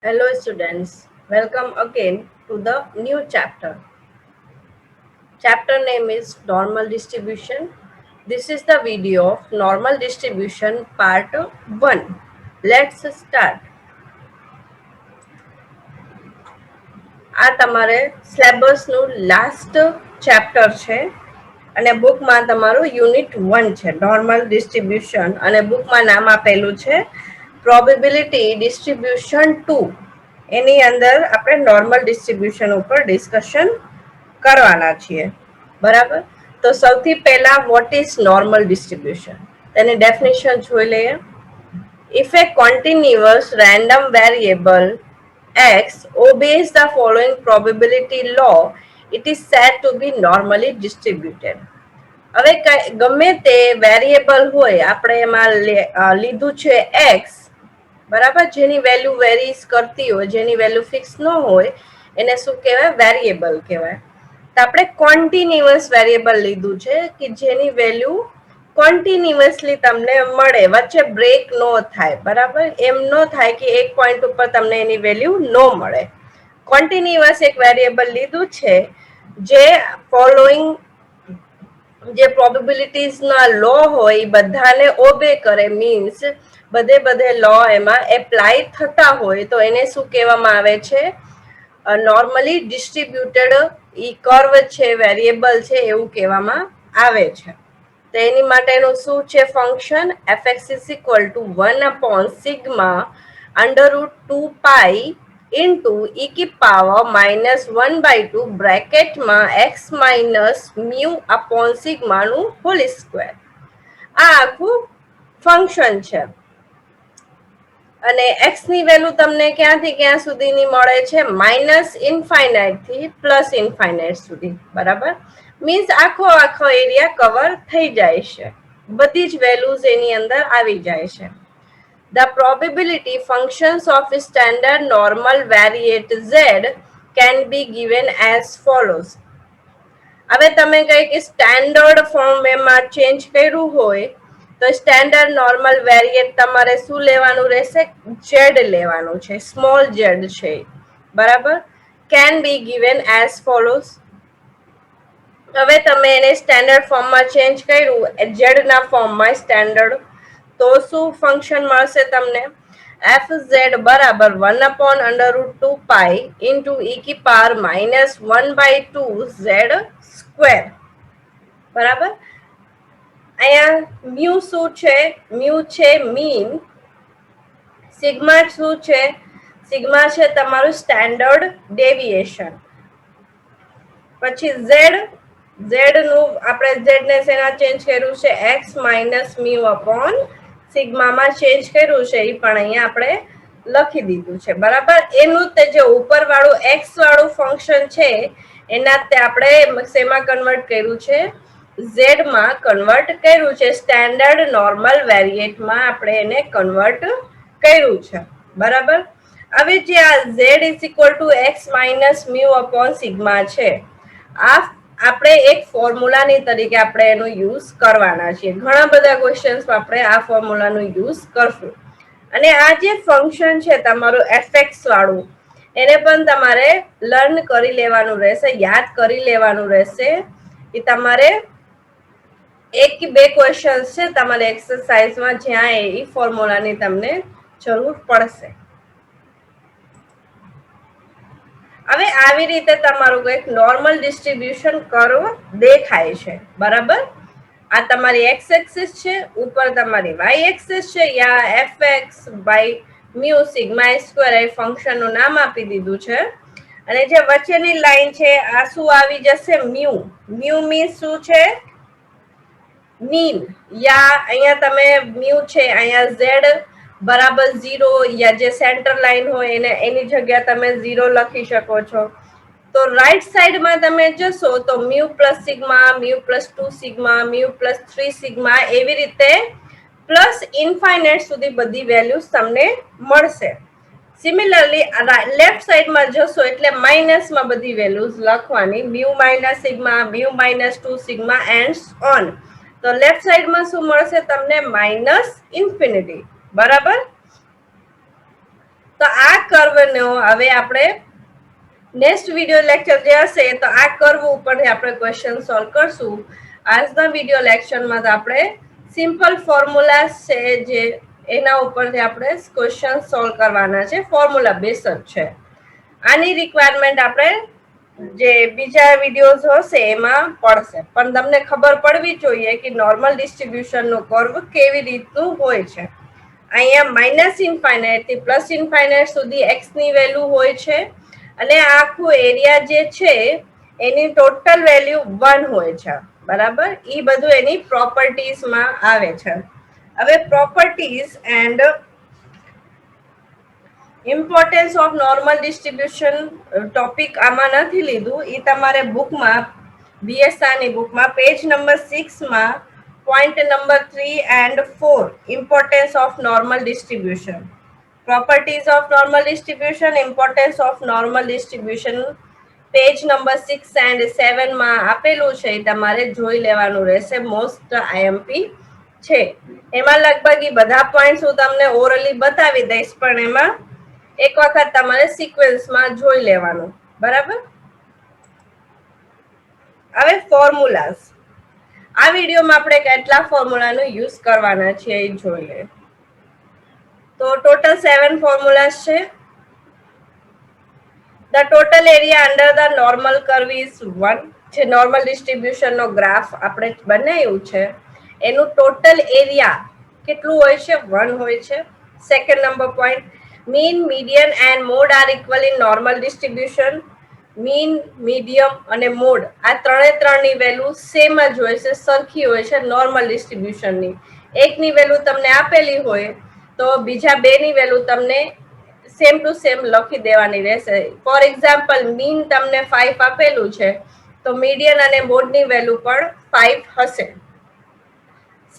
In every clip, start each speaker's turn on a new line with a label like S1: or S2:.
S1: Hello students, welcome again to the new chapter. Chapter name is Normal Distribution. This is the video of Normal Distribution part 1. Let's start. આ તમારે સિલેબસનું last chapter છે અને બુકમાં તમારું unit 1 છે normal distribution અને બુકમાં નામ આપેલું છે પ્રોબેબિલિટી ડિસ્ટ્રીબ્યુશન 2. એની અંદર આપણે નોર્મલ ડિસ્ટ્રીબ્યુશન ઉપર ડિસ્કશન કરવાના છીએ. બરાબર, તો સૌથી પહેલા વોટ ઇઝ નોર્મલ ડિસ્ટ્રીબ્યુશન તેની ડેફિનેશન જોઈ લઈએ. If a continuous random variable x obeys the following probability law, it is said to be normally distributed. હવે ગમે તે વેરિયેબલ હોય, આપણે એમાં લીધું છે x, બરાબર, જેની વેલ્યુ વેરીઝ કરતી હોય, જેની વેલ્યુ ફિક્સ ન હોય, એને શું કહેવાય? વેરિયેબલ કહેવાય. તો આપણે કોન્ટિન્યુઅસ વેરિયેબલ લીધું છે કે જેની વેલ્યુ કોન્ટિન્યુઅસલી તમને મળે, વચ્ચે બ્રેક નો થાય. બરાબર, એમ નો થાય કે એક પોઈન્ટ ઉપર તમને એની વેલ્યુ નો મળે. કોન્ટિન્યુઅસ એક વેરિયેબલ લીધું છે જે ફોલોઈંગ જે પ્રોબેબિલિટીઝ ના લો હોય એ બધાને ઓબે કરે, મીન્સ બધે લો એમાં એપ્લાય થતા હોય, તો એને શું કહેવામાં આવે છે? નોર્મલી ડિસ્ટ્રીબ્યુટેડ ઈ કર્વ છે, વેરિયેબલ છે, એવું કહેવામાં આવે છે. તો એની માટેનું શું છે function? fx is equal to 1 upon sigma under root 2 pi into e की power -1/2 બ્રેકેટમાં x minus mu upon sigma નું હોલ સ્ક્વેર. આ આખું ફંક્શન છે અને x ની વેલ્યુ તમને ક્યાંથી ક્યાં સુધીની મળે છે? માઇનસ ઇન્ફાઇનાઇટ થી પ્લસ ઇન્ફાઇનાઇટ સુધી. બરાબર, મીન્સ આખો એરિયા કવર થઈ જાય છે, બધી જ વેલ્યુઝ એની અંદર આવી જાય છે. The probability functions of standard normal variate z can be given as follows. હવે તમે કઈ કે સ્ટેન્ડર્ડ ફોર્મ એમાં ચેન્જ કર્યું હોય તો સ્ટેન્ડર્ડ નોર્મલ વેરિએટ તમારે શું લેવાનું રહેશે? z લેવાનું છે, સ્મોલ z છે. બરાબર, can be given as follows. હવે તમે એને સ્ટેન્ડર્ડ ફોર્મમાં ચેન્જ કર્યું, z ના ફોર્મમાં સ્ટેન્ડર્ડ, તો શું ફંક્શન મળશે તમને? fz બરાબર 1 upon under root 2 pi into e की पावर -1/2 z સ્ક્વેર. બરાબર, અહીંયા મ્યુ શું છે? મ્યુ છે મીન. સિગ્મા શું છે? સિગ્મા છે તમારું સ્ટેન્ડર્ડ ડેવિએશન. પછી z નું આપણે z ને શેના ચેન્જ કર્યું છે? x માઇનસ મ્યુ અપોન સિગ્મામાં ચેન્જ કર્યું છે, એ પણ અહીંયા આપણે લખી દીધું છે. બરાબર, એનું તે જે ઉપર વાળું x વાળું ફંક્શન છે એના તે આપણે શેમાં કન્વર્ટ કર્યું છે? z માં કન્વર્ટ કર્યું છે, સ્ટેન્ડર્ડ નોર્મલ વેરિએટમાં આપણે એને કન્વર્ટ કર્યું છે. બરાબર, હવે જે આ z is equal two x minus mu upon sigma છે, આ આપણે એક ફોર્મ્યુલાની તરીકે આપણે એનો યુઝ કરવાના છીએ. ઘણા બધા ક્વેશ્ચન્સમાં આપણે આ ફોર્મ્યુલાનો યુઝ કરશું. અને આ જે ફંક્શન છે તમારું fx વાળું, એને પણ તમારે લર્ન કરી લેવાનું રહેશે, યાદ કરી લેવાનું રહેશે. એ તમારે એક કે બે ક્વેશ્ચન્સ છે તમારે એક્સરસાઇઝમાં જ્યાં એ ફોર્મ્યુલાની તમને જરૂર પડશે. હવે આવી રીતે તમારું એક નોર્મલ ડિસ્ટ્રીબ્યુશન કર્વ દેખાય છે. બરાબર, આ તમારી એક્સ એક્સિસ છે, ઉપર તમારી વાય એક્સિસ છે. યા fx by mu sigma square એ ફંક્શન નું નામ આપી દીધું છે. અને જે વચ્ચેની લાઈન છે આ શું આવી જશે? મ્યુ. મ્યુ મીન્સ શું છે? મીન. યા અહીંયા તમે મ્યુ છે, અહીંયા z બરાબર 0, યા જે સેન્ટર લાઈન હોય એને એની જગ્યા તમે 0 લખી શકો છો. તો રાઈટ સાઈડમાં તમે જશો તો mu plus sigma, mu plus 2 sigma, mu plus 3 sigma, એવી રીતે પ્લસ ઇન્ફાઇનાઇટ સુધી બધી વેલ્યુઝ તમને મળશે. સિમિલરલી લેફ્ટ સાઈડમાં જશો એટલે માઇનસમાં બધી વેલ્યુઝ લખવાની, mu minus sigma, mu minus 2 sigma and on. તો લેફ્ટ સાઈડમાં શું મળશે તમને? Minus infinity. બરાબર, તો આ કર્વનો હવે આપણે નેક્સ્ટ વિડીયો લેક્ચર જે હશે તો આ કર્વ ઉપરથી આપણે ક્વેશ્ચન સોલ્વ કરશું. આજના વિડીયો લેક્ચરમાં આપણે સિમ્પલ ફોર્મ્યુલા છે જે એના ઉપરથી આપણે ક્વેશ્ચન સોલ્વ કરવાના છે. ફોર્મ્યુલા બેઝ જ છે. આની રિક્વાયરમેન્ટ આપણે જે બીજા વિડીયોઝ હશે એમાં પડશે, પણ તમને ખબર પડવી જોઈએ કે નોર્મલ ડિસ્ટ્રીબ્યુશન નું કર્વ કેવી રીતનું હોય છે. અહીંયા માઇનસ ઇન્ફાઇનાઇટ થી પ્લસ ઇન્ફાઇનાઇટ સુધી એક્સ ની વેલ્યુ હોય છે અને આ આખું એરિયા જે છે એની ટોટલ વેલ્યુ 1 હોય છે. બરાબર, એ બધું એની પ્રોપર્ટીઝ માં આવે છે. હવે properties and importance of normal distribution topic આમાં નથી લીધું, એ તમારે બુકમાં બીએસઆર ની બુકમાં પેજ નંબર 6 માં point number 3 and 4 importance of normal distribution, properties of normal distribution, importance of normal distribution page number 6 and 7 માં આપેલું છે. તમારે જોઈ લેવાનું રહેશે. મોસ્ટ આઈએમપી છે એમાં. લગભગ એ બધા પોઈન્ટ્સ હું તમને ઓરલી બતાવી દઈશ, પણ એમાં એક વખત તમારે સિક્વન્સમાં જોઈ લેવાનું. બરાબર, હવે ફોર્મ્યુલાસ. આ વિડીયોમાં આપણે કેટલા ફોર્મ્યુલાનો યુઝ કરવાના છે એ જોઈ લે. તો ટોટલ 7 ફોર્મ્યુલાસ છે. The total area under the normal curve is 1. જે નોર્મલ ડિસ્ટ્રીબ્યુશન નો ગ્રાફ આપણે બનાવ્યું છે એનું ટોટલ એરિયા કેટલું હોય છે? 1 હોય છે. Second number point, mean, median and mode are equal in normal distribution. Mean, medium અને મોડ આ ત્રણની વેલ્યુ સેમ જ હોય છે, સરખી હોય છે નોર્મલ ડિસ્ટ્રીબ્યુશનની. એકની વેલ્યુ તમને આપેલી હોય તો બીજા બે ની વેલ્યુ તમને સેમ ટુ સેમ લખી દેવાની રહેશે. ફોર એક્ઝામ્પલ, મીન તમને 5 આપેલું છે તો મીડિયન અને મોડની વેલ્યુ પણ 5 હશે.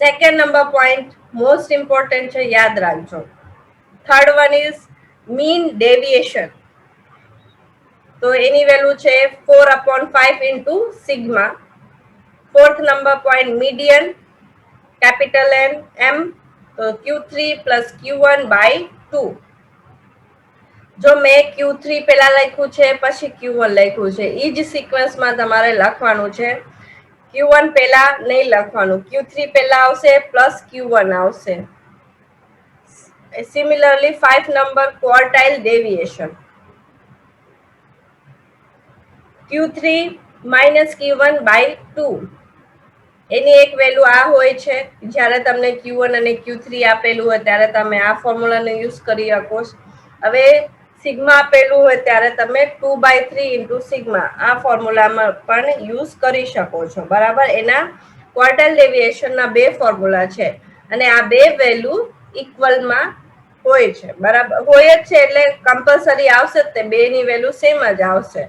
S1: Second number point most important છે, યાદ રાખજો. Third one is mean deviation. તો એની વેલ્યુ છે 4/5 into sigma. Fourth number point median, capital N M, તો Q3 પ્લસ Q1 બાય 2. જો મેં Q3 પેલા લખ્યું છે પછી Q1 લખ્યું છે, એ જ સિક્વન્સમાં તમારે લખવાનું છે. Q1 પેલા નહીં લખવાનું, Q3 પેલા આવશે પ્લસ Q1 આવશે. Similarly 5 number quartile deviation. Q3 minus Q1 by 2. એની એક વેલ્યુ આ હોય છે. જ્યારે તમને Q1 અને Q3 આપેલું હોય ત્યારે તમે આ ફોર્મ્યુલાનો યુઝ કરી શકો. હવે સિગ્મા આપેલું હોય ત્યારે તમે 2/3 ઇન્ટુ સિગ્મા આ ફોર્મ્યુલામાં પણ યુઝ કરી શકો છો. બરાબર, એના ક્વાર્ટાઇલ ડેવિએશનના બે ફોર્મ્યુલા છે અને આ બે વેલ્યુ ઇક્વલમાં હોય છે. બરાબર, હોય જ છે એટલે કમ્પલસરી આવશે જ, તે બે ની વેલ્યુ સેમ જ આવશે.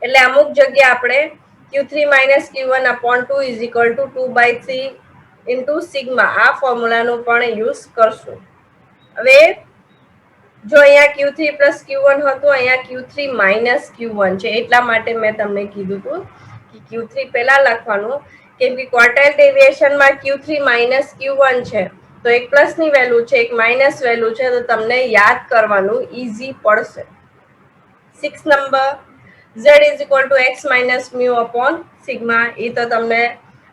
S1: એટલે અમુક જગ્યા આપણે Q3 minus Q1 upon 2 is equal to 2/3 into sigma આ ફોર્મ્યુલાનો પણ યુઝ કરશું. હવે જો અહીંયા Q3 plus Q1 હતું, અહીંયા Q3 minus Q1 છે, એટલા માટે મેં તમને કીધું હતું કે Q3 પહેલા લખવાનું, કેમ કે ક્વાર્ટાઇલ ડેવિએશનમાં Q3 minus Q1 છે તો એક પ્લસ ની વેલ્યુ છે, એક માઇનસ વેલ્યુ છે, તો તમને યાદ કરવાનું ઈઝી પડશે. 6 number, z is equal to x minus mu upon sigma. એ તો તમને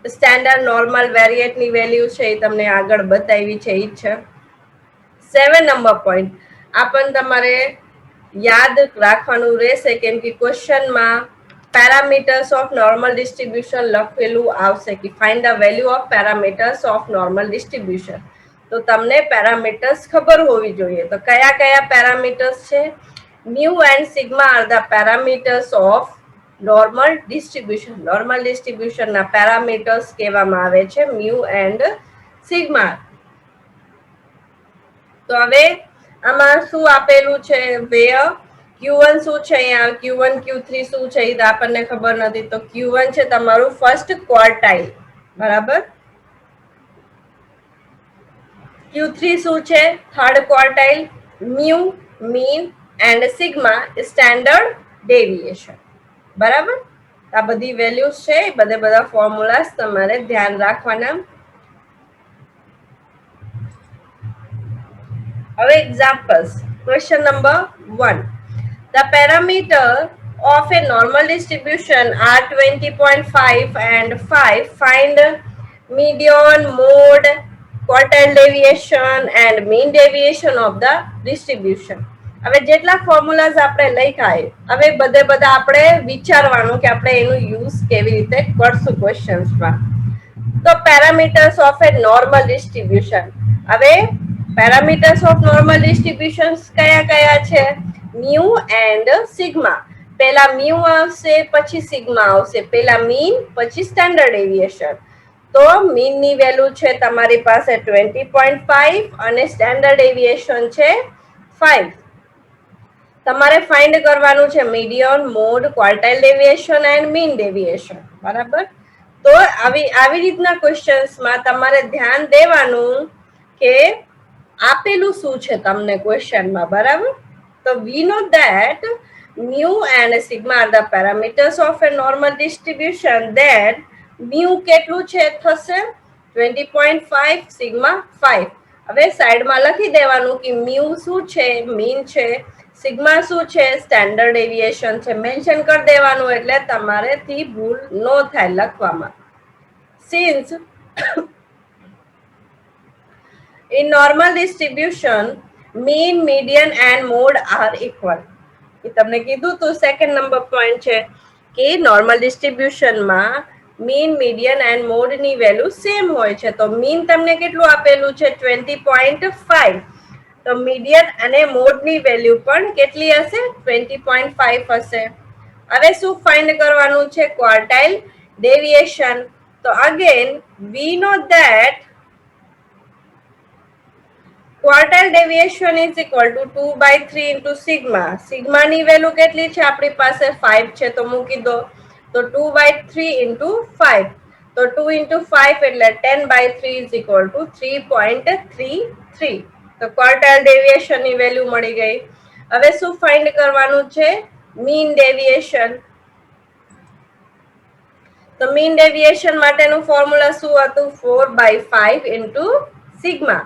S1: સ્ટેન્ડર્ડ નોર્મલ વેરિએટ ની વેલ્યુ છે, એ તમને આગળ બતાવી છે, એ છે. 7 નંબર પોઈન્ટ આ પણ તમારે યાદ રાખવાનું રહેશે, કેમ કે ક્વેશ્ચનમાં પેરામીટર્સ ઓફ નોર્મલ ડિસ્ટ્રીબ્યુશન લખેલું આવશે કે find the value of parameters of normal distribution. તો તમને પેરામીટર્સ ખબર હોવી જોઈએ. તો કયા કયા પેરામીટર્સ છે? mu and sigma are the parameters of normal distribution. Normal distribution ના પેરામીટર્સ કહેવામાં આવે છે mu and sigma. તો હવે આમાં શું આપેલું છે? where Q1 શું છે? અહીંયા Q1 Q3 શું છે એ તો આપણને ખબર નથી. તો Q1 છે તમારું ફર્સ્ટ ક્વાર્ટાઇલ. બરાબર, Q3 શું છે? Third quartile. Mu mean and sigma standard deviation. બરાબર, આ બધી વેલ્યુઝ છે, બધા ફોર્મ્યુલાસ તમારે ધ્યાન રાખવાના. હવે examples. Question number 1. The parameter of a normal distribution are 20.5 and 5. Find median, mode, quartile deviation and mean deviation of the distribution. હવે જેટલા ફોર્મ્યુલાઝ આપણે લખ્યા હવે બધા આપણે વિચારવાનું કે આપણે એનું યુઝ કેવી રીતે કરશું ક્વેશ્ચન્સમાં. તો parameters of A normal distribution. હવે પેરામીટર્સ ઓફ નોર્મલ ડિસ્ટ્રીબ્યુશન્સ કયા કયા છે? Mu and sigma. પહેલા મ્યુ આવશે પછી સિગ્મા આવશે. પહેલા મીન પછી સ્ટાન્ડર્ડ ડેવિએશન. તો મીન ની વેલ્યુ છે તમારી પાસે 20.5 અને સ્ટાન્ડર્ડ ડેવિએશન છે 5. તમારે ફાઇન્ડ કરવાનું છે median, mode, quartile deviation and mean deviation. બરાબર? તો આવી રીતના ક્વેશ્ચન્સમાં તમારે ધ્યાન દેવાનું કે આપેલું શું છે તમને ક્વેશ્ચનમાં. બરાબર? તો વી know that mu and sigma are the parameters of a normal distribution. That mu કેટલું છે થશે 20.5, sigma 5. હવે સાઈડમાં લખી દેવાનું કે mu શું છે, મીન છે, સિગ્મા શું છે, સ્ટાન્ડર્ડ ડેવિએશન છે, મેન્શન કરી દેવાનું એટલે તમારેથી ભૂલ ન થાય લખવામાં. Since in normal distribution mean, median and mode are equal. તમને કીધું તો સેકન્ડ નંબર પોઈન્ટ છે કે નોર્મલ ડિસ્ટ્રીબ્યુશનમાં મીન, મીડિયન એન્ડ મોડ ની વેલ્યુ સેમ હોય છે. તો મીન તમને કેટલું આપેલું છે 20.5. તો મીડિયન અને મોડ ની વેલ્યુ પણ કેટલી હશે 20.5 હશે. હવે શું ફાઇન્ડ કરવાનું છે? Quartile deviation. તો again we know that quartile deviation is equal to 2/3 into sigma. Sigma ની વેલ્યુ કેટલી છે આપણી પાસે 5 છે તો મૂકી દો. તો 2/3 into 5. તો 2 into 5 એટલે 10/3 is equal to 3.33. તો quartile deviation ની વેલ્યુ મળી ગઈ. હવે શું ફાઇન્ડ કરવાનું છે? mean deviation. તો mean deviation માટેનું ફોર્મ્યુલા શું હતું? 4/5 into sigma.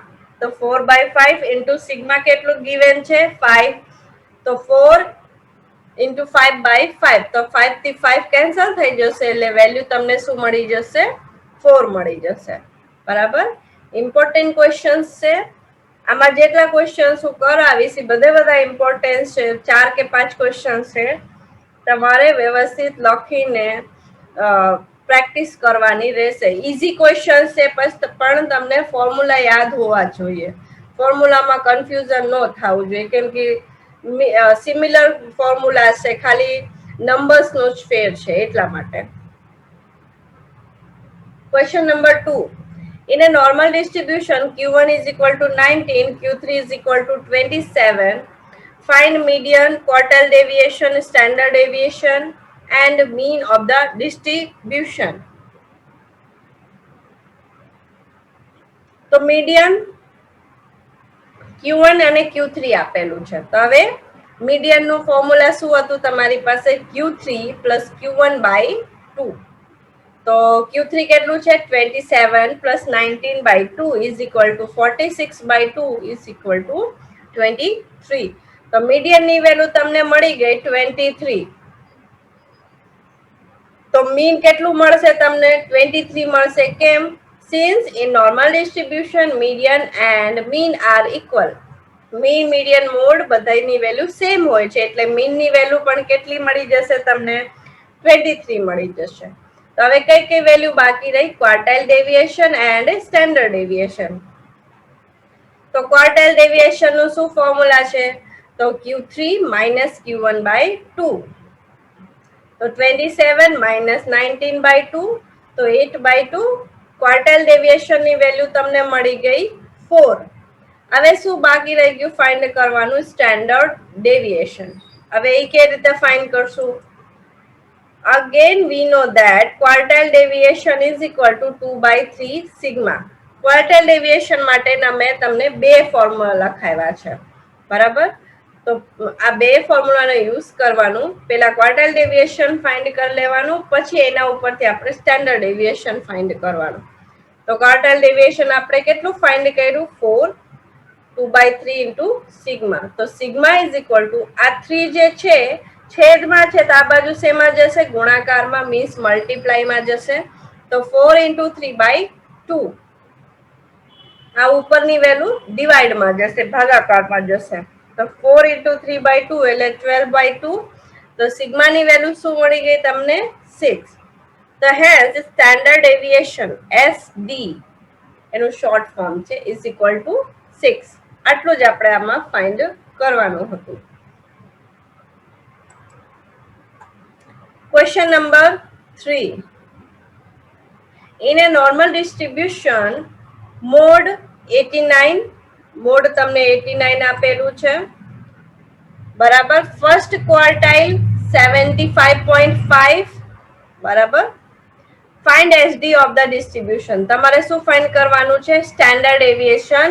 S1: તો 4/5 into sigma કેટલું given છે? 5. તો 4 into 5/5. તો 5 થી 5 કેન્સલ થઈ જશે એટલે વેલ્યુ તમને શું મળી જશે? 4 મળી જશે. બરાબર? ઇમ્પોર્ટન્ટ ક્વેશ્ચન્સ છે. આમાં જેટલા ક્વેશ્ચન્સ હું કરાવીશ એ બધા ઇમ્પોર્ટન્ટ છે. 4 કે 5 ક્વેશ્ચન્સ છે. તમારે વ્યવસ્થિત લખીને પ્રેક્ટિસ કરવાની રહેશે. ઈઝી ક્વેશ્ચન છે પણ તમને ફોર્મ્યુલા યાદ હોવા જોઈએ. ફોર્મ્યુલામાં કન્ફ્યુઝન ન થવું જોઈએ કેમ કે સિમિલર ફોર્મ્યુલા છે, ખાલી નંબર્સ નો જ ફેર છે એટલા માટે. Question number 2. In a normal distribution, Q1 is equal to 19, Q3 is equal to 27. Find median, quartile deviation, standard deviation and mean of the distribution. તો મીડિયન Q1 અને Q3 આપેલું છે. તો હવે મીડિયન નું ફોર્મ્યુલા શું હતું તમારી પાસે? Q3 plus Q1/2. તો Q3 કેટલું છે? 27 plus 19/2 is equal to 46/2 is equal to 23. તો મીડિયન ની વેલ્યુ તમને મળી ગઈ 23. તો મીન કેટલું મળશે તમને? 23 મળશે. કેમ? Since in normal distribution median and mean are equal. Mean, median, mode બધાની વેલ્યુ સેમ હોય છે એટલે મીન ની વેલ્યુ પણ કેટલી મળી જશે તમને? 23 મળી જશે. તો હવે કઈ વેલ્યુ બાકી રહી? ક્વાર્ટાઇલ ડેવિએશન એન્ડ સ્ટાન્ડર્ડ ડેવિએશન. તો ક્વાર્ટાઇલ ડેવિએશન નું શું ફોર્મ્યુલા છે? તો Q3 minus Q1/2. તો 27 minus 19/2 તો 8/2. ક્વાર્ટાઇલ ડેવિએશન ની વેલ્યુ તમને મળી ગઈ 4. હવે શું બાકી રહી ગયું ફાઇન્ડ કરવાનું? Standard deviation. હવે એ કેવી રીતે ફાઇન્ડ કરશું? Again we know that quartile deviation is equal to 2/3 sigma. Quartile deviation માટેના મેં તમને બે ફોર્મ્યુલા લખાવ્યા છે. બરાબર? તો આ બે ફોર્મ્યુલાનો યુઝ કરવાનું. પહેલા ક્વાર્ટાઇલ ડેવિએશન ફાઇન્ડ કરી લેવાનું, પછી એના ઉપરથી આપણે સ્ટાન્ડર્ડ ડેવિએશન ફાઇન્ડ કરવાનું. તો ક્વાર્ટાઇલ ડેવિએશન આપણે કેટલું ફાઇન્ડ કર્યું? 4. 2/3 into sigma. તો sigma is equal to આ 3 જે છે છેદમાં છે તો આ બાજુ શેમાં જશે? ગુણાકારમાં, મીન્સ મલ્ટીપ્લાયમાં જશે. તો 4 into 3/2. આ ઉપરની વેલ્યુ ડિવાઈડમાં જશે, ભાગાકારમાં જશે. તો 4 into 3/2 એટલે 12/2. તો સિગ્માની વેલ્યુ શું મળી ગઈ તમને? 6. તો હેઝ સ્ટેન્ડર્ડ ડેવિએશન SD એનું શોર્ટ ફોર્મ છે ઇઝ ઇક્વલ ટુ 6. આટલું જ આપણે આમાં ફાઇન્ડ કરવાનું હતું. Question number 3. In a normal distribution, mode 89, mode તમને 89 આપેલું છે, બરાબર. ફર્સ્ટ ક્વાર્ટાઇલ 75.5, બરાબર. Find SD of the distribution. તમારે શું ફાઇન્ડ કરવાનું છે? સ્ટેન્ડર્ડ ડેવિએશન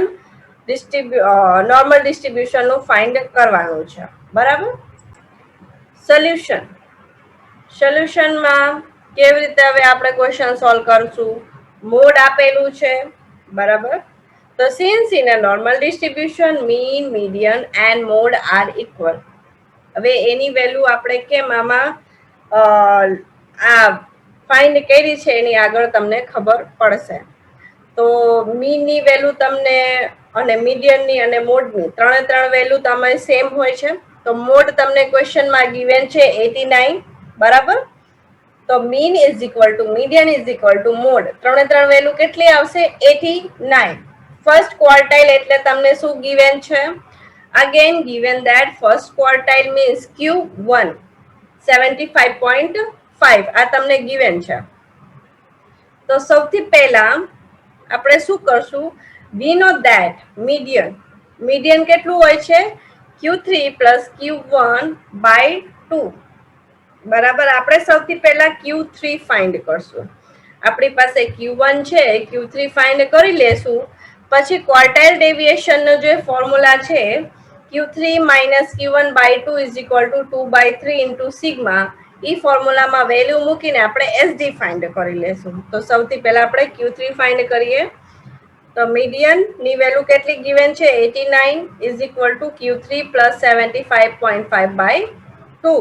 S1: નોર્મલ ડિસ્ટ્રીબ્યુશન નું ફાઇન્ડ કરવાનું છે, બરાબર. સોલ્યુશનમાં કેવી રીતે હવે આપણે ક્વેશ્ચન સોલ્વ કરશું? મોડ આપેલું છે, બરાબર. તો since in a normal distribution mean, median and mode are equal. હવે એની વેલ્યુ આપણે કેમ આમાં આ ફાઇન્ડ કરી છે એની આગળ તમને ખબર પડશે. તો મીન ની વેલ્યુ તમને અને મીડિયન ની અને મોડની ત્રણ વેલ્યુ તમે સેમ હોય છે. તો મોડ તમને ક્વેશ્ચનમાં ગિવન છે 89, બરાબર. તો mean is equal two median is equal two mode. ત્રણ વેલ્યુ કેટલી આવશે? 89. ફર્સ્ટ ક્વાર્ટાઇલ એટલે તમને શું ગિવન છે? Again given that first quartile means Q1 75.5. આ તમને given છે. તો સૌથી પહેલા આપણે શું કરશું? We know that median કેટલું હોય છે? Q3 plus Q1/2. બરાબર. આપણે સૌથી પહેલા Q3 ફાઇન્ડ કરશું. આપણી પાસે Q1 છે, Q3 ફાઇન્ડ કરી લેશું. પછી ક્વાર્ટાઇલ ડેવિએશન નો જે ફોર્મ્યુલા છે Q3 minus Q1/2 is equal to 2/3 into sigma. ઈ ફોર્મ્યુલામાં વેલ્યુ મૂકીને આપણે SD ફાઇન્ડ કરી લેશું. તો સૌથી પહેલા આપણે Q3 ફાઇન્ડ કરીએ. તો મીડિયન ની વેલ્યુ કેટલી ગિવન છે? 89 is equal to Q3 plus 75.5/2.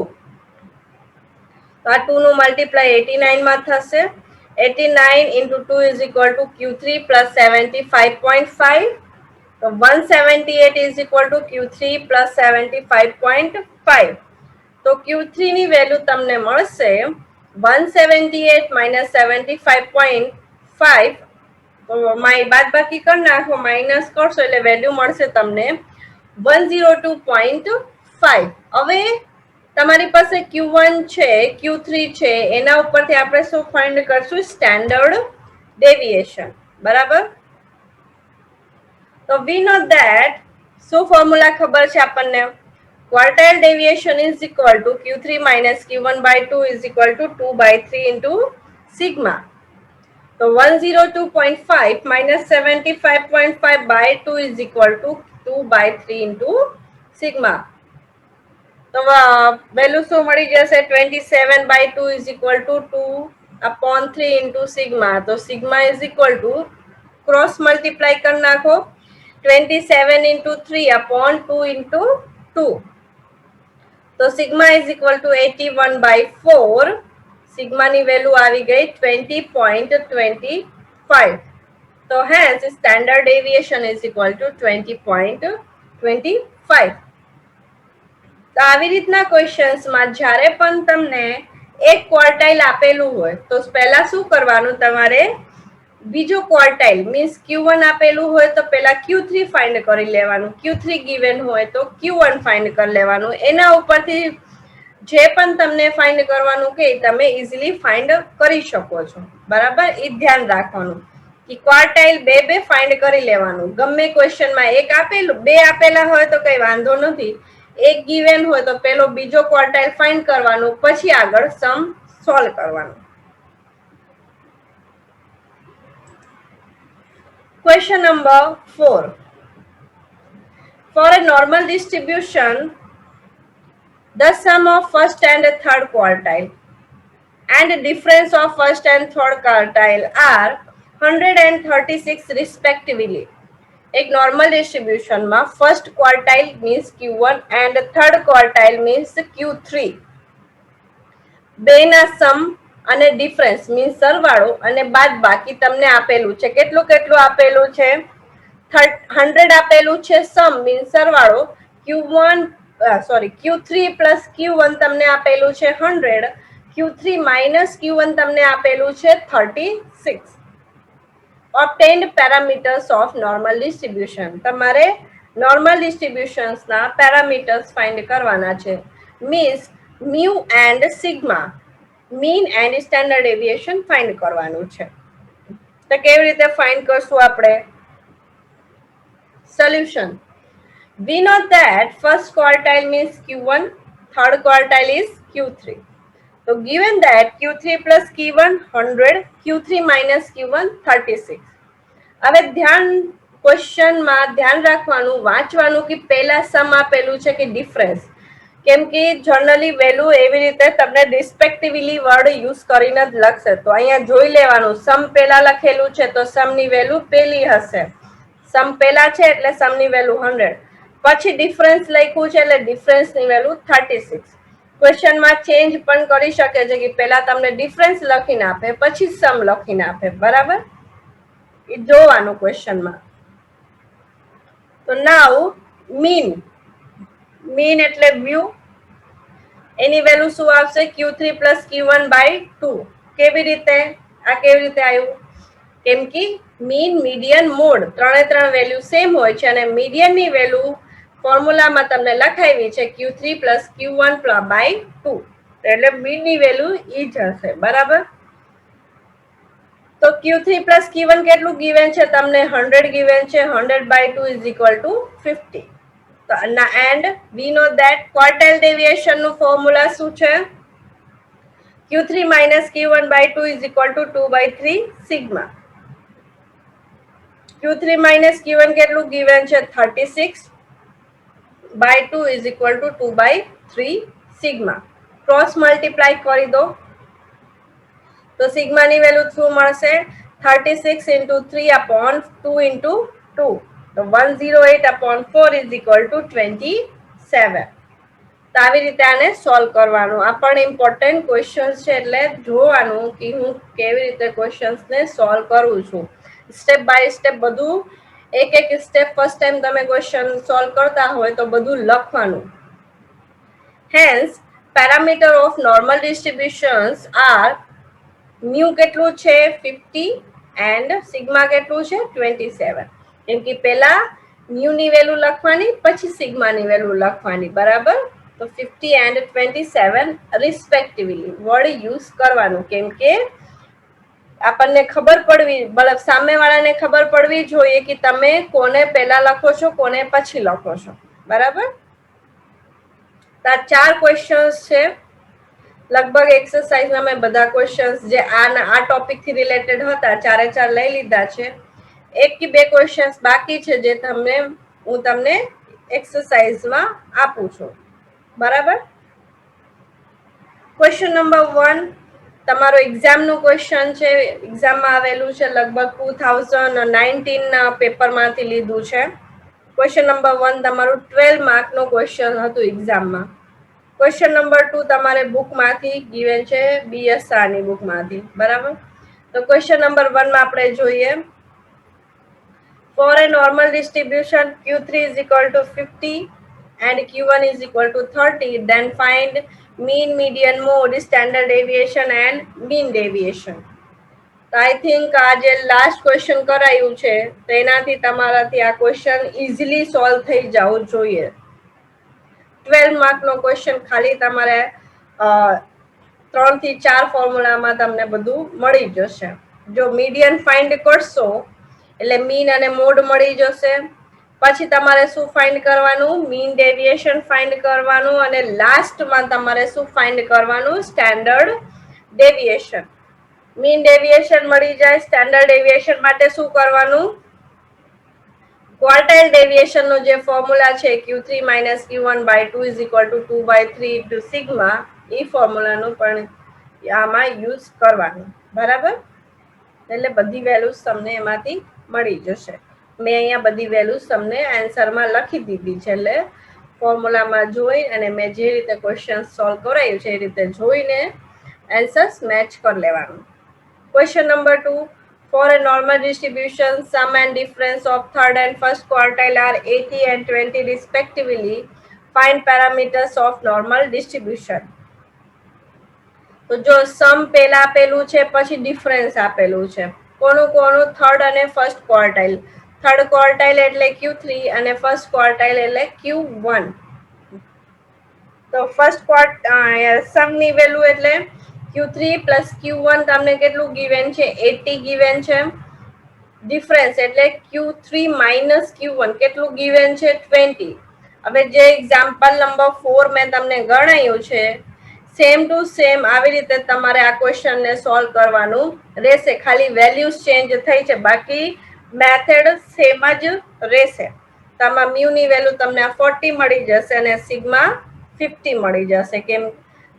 S1: તો આ 2 નું મલ્ટીપ્લાય 89 માં થશે. 89 into 2 is equal to Q3 plus 75.5. તો 178 is equal to Q3 plus 75.5. તો Q3 ની વેલ્યુ તમને મળશે 178 minus 75.5. બાદબાકી કરી નાખો, માઇનસ કરશો એટલે વેલ્યુ મળશે તમને 102.5. હવે તમારી પાસે Q1 છે, Q3 છે, એના ઉપરથી આપણે શું ફાઇન્ડ કરશું? સ્ટેન્ડર્ડ ડેવિએશન, બરાબર. તો we know that શું ફોર્મ્યુલા ખબર છે આપણને? ક્વાર્ટાઇલ deviation is equal to Q3 minus Q1/2 is equal to 2/3 into sigma. તો 102.5 minus 75.5/2 is equal to 2/3 into sigma. તો વેલ્યુ શું મળી જશે? 27/2 is equal to 2/3 into sigma. તો sigma is equal to cross multiply કરી નાખો. 27 into 3/2 into 2. તો sigma is equal to 81/4. સિગ્મા ની વેલ્યુ આવી ગઈ 20.25. તો hence standard deviation is equal to 20.25. તો આવી રીતના ક્વેશ્ચન્સમાં જ્યારે પણ તમને એક ક્વાર્ટાઇલ આપેલું હોય તો પહેલા શું કરવાનું? તમારે બીજો ક્વાર્ટાઇલ મીન્સ Q1 આપેલું હોય તો પહેલા Q3 ફાઇન્ડ કરી લેવાનું. Q3 ગિવન હોય તો Q1 ફાઇન્ડ કરી લેવાનું. એના ઉપરથી જે પણ તમને ફાઇન્ડ કરવાનું કે તમે ઇઝીલી ફાઇન્ડ કરી શકો છો, બરાબર. એ ધ્યાન રાખવાનું કે ક્વાર્ટાઇલ બે ફાઇન્ડ કરી લેવાનું. ગમે ક્વેશ્ચનમાં એક આપેલું, બે આપેલા હોય તો કઈ વાંધો નથી. એક ગિવન હોય તો પેલો બીજો ક્વાર્ટાઇલ ફાઇન્ડ કરવાનું, પછી આગળ સમ સોલ્વ કરવાનું. Question number 4. For a normal distribution, the sum of first and third quartile and difference of first and third quartile are 136 respectively. એક નોર્મલ ડિસ્ટ્રીબ્યુશનમાં first quartile means Q1 and third quartile means Q3. બેના સમ અને difference means સરવાળો અને બાદ બાકી તમને આપેલું છે. કેટલું કેટલું આપેલું છે? 100 આપેલું છે સમ મીન્સ સરવાળો. Q3 પ્લસ Q1 તમને આપેલું છે 100. Q3 માઇનસ Q1 તમને આપેલું છે 36. obtained parameters of normal distribution. તમારે નોર્મલ ડિસ્ટ્રીબ્યુશન્સ ના પેરામીટર્સ ફાઇન્ડ કરવાના છે. Means mu and sigma, mean and standard deviation find કરવાનું છે. તો કેવી રીતે ફાઇન્ડ કરશું આપણે? Solution. We know that first quartile means Q1, third quartile is Q3. So given that Q3 plus Q1 100, Q3 minus Q1 36. હવે ક્વેશ્ચનમાં ધ્યાન રાખવાનું, વાંચવાનું કે પહેલા સમ આપેલું છે કે ડિફરન્સ. કેમ કે જનરલી વેલ્યુ એવી રીતે તમને રિસ્પેક્ટિવલી વર્ડ યુઝ કરીને જ લખશે. તો અહીંયા જોઈ લેવાનું, સમ પહેલા લખેલું છે તો સમની વેલ્યુ પહેલી હશે. સમ પહેલા છે એટલે સમની વેલ્યુ 100. પછી ડિફરન્સ લખ્યું છે એટલે ડિફરન્સની વેલ્યુ 36. ક્વેશ્ચનમાં ચેન્જ પણ કરી શકે છે કે પહેલા તમને ડિફરન્સ લખીને આપે પછી સમ લખીને આપે. બરાબર? એ જોવાનું ક્વેશ્ચનમાં. તો નાઉ મીન, મીન એટલે વ્યૂ, એની વેલ્યુ શું આવશે? Q3 plus Q1 by 2. કેવી રીતે? આ કેવી રીતે આવ્યું? કેમ કે મીન, મીડિયન, મોડ ત્રણે વેલ્યુ સેમ હોય છે અને મીડિયન ની વેલ્યુ ફોર્મ્યુલામાં તમને લખાવી છે Q3 પ્લસ Q1 બાય 2. એટલે મીન ની વેલ્યુ ઈ જ હશે. બરાબર? તો Q3 પ્લસ Q1 કેટલું ગીવન છે? તમને 100 ગીવન છે. 100 by 2 is equal to 50. And we know that quartile deviation નું ફોર્મ્યુલા શું છે? Q3 minus Q1 by 2 is equal to 2 by 3 sigma. Q3 minus Q1 કેટલું ગીવન છે? 36 by 2 is equal to 2 by 3 sigma. Cross multiply કરી દો તો sigma ની value શું મળશે? 36 into 3 upon 2 into 2. તો 108 upon 4 is equal to 27. તો આવી રીતે આને સોલ્વ કરવાનું. આ પણ ઇમ્પોર્ટન્ટ ક્વેશ્ચન છે એટલે જોવાનું કે હું કેવી રીતે ક્વેશ્ચન્સ ને સોલ્વ કરું છું. સ્ટેપ બાય સ્ટેપ બધું, એક એક સ્ટેપ ફર્સ્ટ ટાઈમ તમે ક્વેશ્ચન સોલ્વ કરતા હોય તો બધું લખવાનું. Hence parameter of normal distributions are mu કેટલું છે? 50 એન્ડ સિગ્મા કેટલું છે? 27. કેમ કે પહેલા મ્યુ ની વેલ્યુ લખવાની પછી સિગ્મા ની વેલ્યુ લખવાની. બરાબર? તો 50 એન્ડ 27 રિસ્પેક્ટિવલી વર્ડ યુઝ કરવાનું. કેમ કે આપણને ખબર પડવી, મતલબ સામેવાળાને ખબર પડવી જોઈએ કે તમે કોને પહેલા લખો છો, કોને પછી લખો છો. બરાબર? તો આ 4 ક્વેશ્ચન્સ છે. લગભગ એક્સરસાઇઝમાં મેં બધા ક્વેશ્ચન્સ જે આ ટોપિક થી રિલેટેડ હતા 4 લઈ લીધા છે. 1 કે 2 ક્વેશ્ચન્સ બાકી છે જે હું તમને એક્સરસાઇઝમાં આપું છું. બરાબર? ક્વેશ્ચન નંબર 1 તમારો એક્ઝામ નું ક્વેશ્ચન છે. એક્ઝામમાં આવેલું છે, લગભગ 2019 ના પેપરમાંથી લીધું છે. ક્વેશ્ચન નંબર 1 તમારું 12 માર્ક નું ક્વેશ્ચન હતું એક્ઝામમાં. ક્વેશ્ચન નંબર 2 તમારે બુકમાંથી ગિવન છે, BS શાહની બુકમાંથી. બરાબર? તો ક્વેશ્ચન નંબર 1 માં આપણે જોઈએ. For a normal distribution Q3 is equal to 50 and Q1 is equal to 30, then find mean, median, mode, standard deviation and mean deviation. I think આ જે લાસ્ટ ક્વેશ્ચન કરાયું છે તેનાથી તમારાથી આ ક્વેશ્ચન ઇઝીલી સોલ્વ થઈ જવું જોઈએ. 12 માર્ક નો ક્વેશ્ચન ખાલી તમારે 3 થી 4 ફોર્મ્યુલામાં તમને બધું મળી જશે. જો મીડિયન ફાઇન્ડ કરશો એટલે મીન અને મોડ મળી જશે. પછી તમારે શું ફાઇન્ડ કરવાનું? મીન ડેવિએશન ફાઇન્ડ કરવાનું અને લાસ્ટમાં તમારે શું ફાઇન્ડ કરવાનું? Standard deviation. મીન ડેવિએશન મળી જાય. સ્ટેન્ડર્ડ ડેવિએશન માટે શું કરવાનું? ક્વાર્ટાઇલ ડેવિએશન નો જે ફોર્મ્યુલા છે Q3 minus Q1 by 2 is equal to 2 by 3 into sigma, એ ફોર્મ્યુલાનું પણ આમાં યુઝ કરવાનું. બરાબર? એટલે બધી વેલ્યુઝ તમને એમાંથી મળી જશે. મેં અહીંયા બધી વેલ્યુઝ તમને આન્સરમાં લખી દીધી છે, એટલે ફોર્મ્યુલામાં જોઈ અને મેં જે રીતે ક્વેશ્ચન સોલ્વ કરાયું છે એ રીતે જોઈને આન્સર્સ મેચ કરી લેવાનું. Question number 2. For a normal distribution, sum and difference of third and first quartile are 80 and 20 respectively. Find parameters of normal distribution. તો જો સમ પહેલા આપેલું છે, પછી ડિફરન્સ આપેલું છે. કોનું કોનું? થર્ડ અને ફર્સ્ટ ક્વાર્ટાઇલ. થર્ડ ક્વાર્ટાઇલ એટલે Q3 અને ફર્સ્ટ ક્વાર્ટાઇલ એટલે Q1. તો ફર્સ્ટ સમની વેલ્યુ એટલે Q3 પ્લસ Q1 તમને કેટલું ગિવન છે? 80 ગિવન છે. ડિફરન્સ એટલે Q3 માઇનસ Q1 કેટલું ગિવન છે? 20. હવે જે એક્ઝામ્પલ નંબર 4 મેં તમને ગણાયું છે, સેમ ટુ સેમ આવી રીતે તમારે આ ક્વેશ્ચનને સોલ્વ કરવાનું રહેશે. ખાલી વેલ્યુઝ ચેન્જ થઈ છે, બાકી મેથડ સેમ જ રહેશે. તમારા મ્યુની વેલ્યુ તમને 40 મળી જશે અને સિગ્મા 50 મળી જશે. કેમ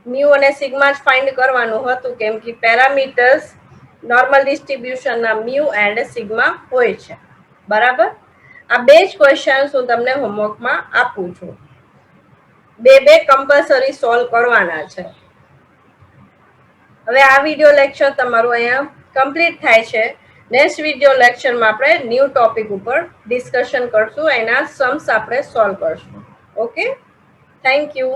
S1: મ્યુ અને સિગ્મા જ ફાઇન્ડ કરવાનું હતું, કેમ કે પેરામીટર્સ નોર્મલ ડિસ્ટ્રીબ્યુશનના મ્યુ એન્ડ સિગ્મા હોય છે. બરાબર? આ બે જ ક્વેશ્ચન હું તમને હોમવર્કમાં આપું છું. બે કમ્પલસરી સોલ્વ કરવાના છે. હવે આ વિડિયો લેક્ચર તમારું અહીંયા કમ્પ્લીટ થાય છે. નેક્સ્ટ વિડિયો લેક્ચરમાં આપણે ન્યૂ ટોપિક ઉપર ડિસ્કશન કરશું, એના સમ્સ આપણે સોલ્વ કરશું. Okay, thank you.